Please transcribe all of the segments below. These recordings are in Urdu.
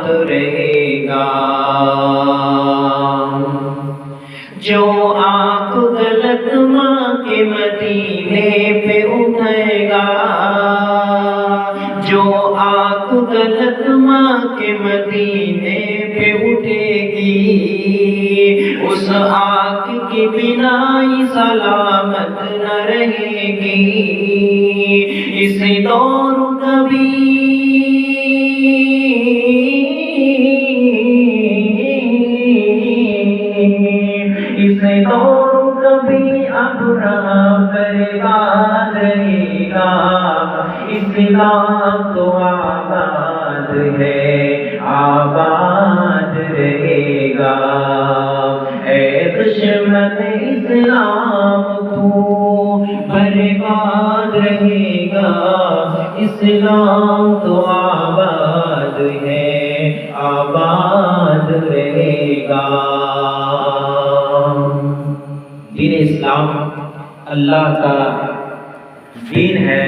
آباد رہے گا۔ جو آنکھ غلط ماں کے مدینے پہ اٹھے گا، جو آنکھ غلط ماں کے مدینے پہ اٹھے گی، اس آنکھ کی بینائی سلامت نہ رہے گی۔ اس دور کبھی ابرام برباد رہے گا، اسلام تو آباد ہے، آباد رہے گا۔ اے دشمن اسلام تو برباد رہے گا، اسلام تو آباد ہے، آباد رہے گا۔ دین اسلام اللہ کا دین ہے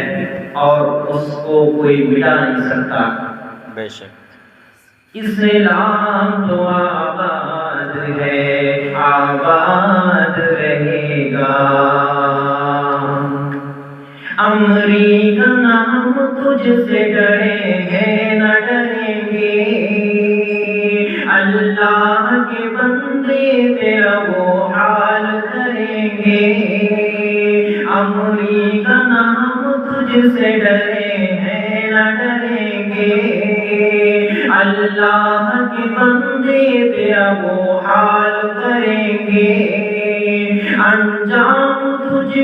اور اس کو کوئی مٹا نہیں سکتا۔ بے شک اسلام تو آباد ہے، آباد رہے گا۔ امریکہ ہم تجھ سے ڈرے ہیں نہ ڈریں گے، اللہ کے بندے تیرا وہ حال کریں گے۔ امریکہ ہم تجھ سے ڈرے ہیں نہ ڈریں گے، اللہ کے بندے تیرا وہ حال کریں گے۔ انجام تجھ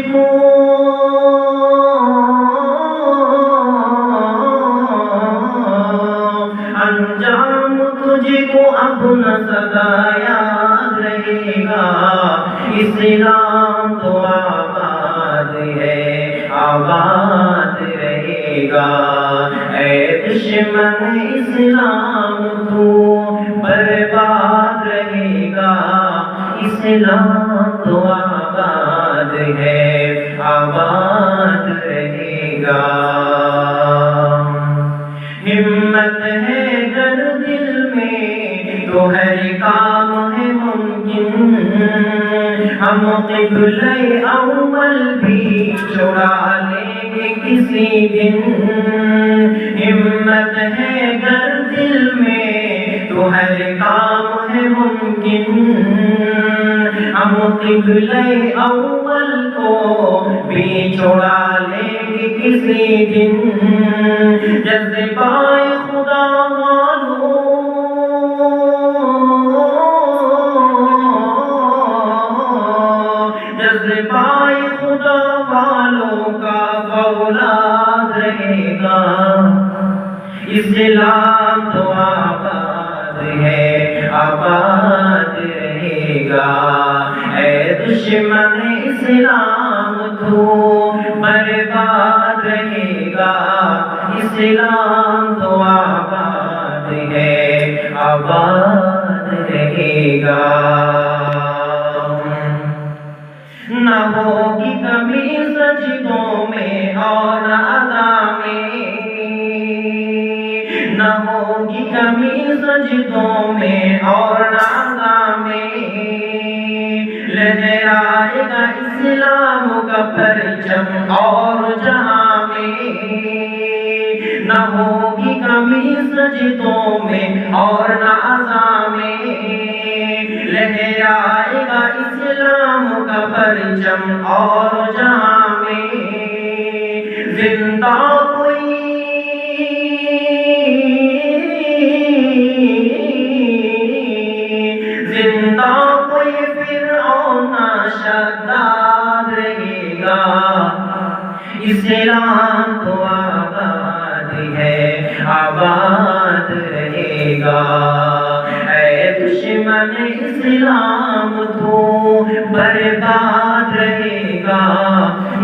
کو اپنا سدا یاد رہے گا، اسلام تو آباد ہے، آباد رہے گا۔ اے دشمن اسلام تو برباد رہے گا، اسلام تو آباد ہے، آباد رہے گا۔ ہمت ہے گر دل میں تو ہر کام ہے ممکن، ہم قبلہ اول بھی چھڑا لیں گے کسی دن۔ ہمت ہے گر دل میں تو ہر کام ہے ممکن، ہم قبلہ اول کو بھی چھڑا لیں گے کسی دن۔ جذبۂ خدا جذبۂ خدا والوں کا فولاد رہے گا، اسلام تو آباد ہے، آباد رہے گا۔ اے دشمن اسلام تو برباد رہے گا، اسلام تو آباد ہے، آباد رہے گا۔ نہ ہوگی کمی سجدوں میں اور اذا میں، نہ ہوگی کمی سجدوں میں اور اذا میں، لہرائے گا اسلام کا پرچم اور جہاں میں۔ نہ ہوگی کمی سجدوں میں اور نہ اذا میں، لہرائے گا اسلام کا پرچم اور جہاں میں۔ زندہ کوئی زندہ کوئی فرعون شداد رہے گا، اسلام تو آباد ہے، آباد رہے گا۔ اے دشمن اسلام تو برباد رہے گا،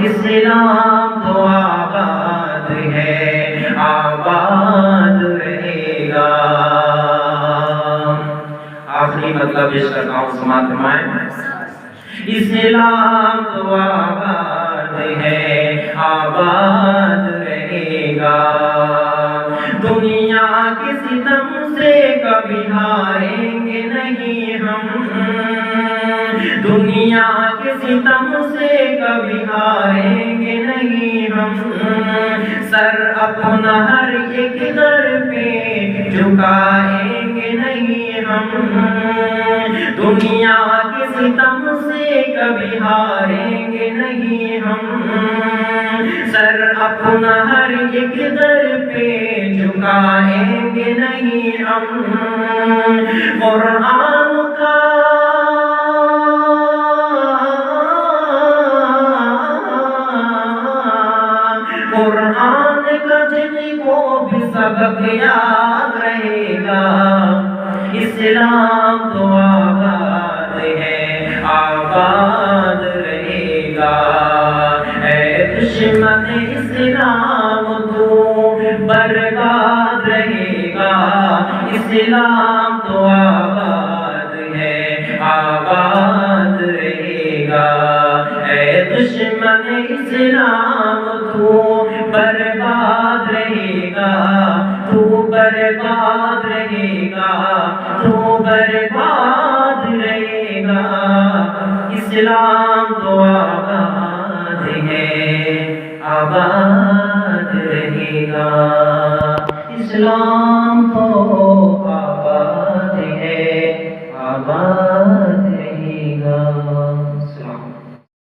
اسلام تو آباد ہے، آباد رہے گا۔ آخری مطلب پیش کرتا ہوں، سماعت فرمائیں۔ اسلام تو آباد ہے، آباد رہے گا۔ دنیا کے ستم سے کبھی ہاریں گے نہیں ہم، دنیا کے ستم سے کبھی ہاریں گے نہیں ہم، سر اپنا ہر ایک در پہ جھکائیں گے نہیں ہم، دنیا کے ستم سے کبھی ہاریں گے نہیں ہم، سر اپنا ہر ایک در پہ جھکائیں گے نہیں ہم، قرآن کا جن کو بھی سبق یاد رہے گا، اسلام تو آباد ہے، آباد رہے گا، اے دشمن اسلام تو برباد رہے گا، اسلام تو آباد ہے، آباد رہے گا، اے دشمن اسلام تو برباد رہے گا، تو برباد رہے گا، تو برباد رہے گا، اسلام تو آباد ہے، آباد رہے گا، اسلام تو آباد ہے، آباد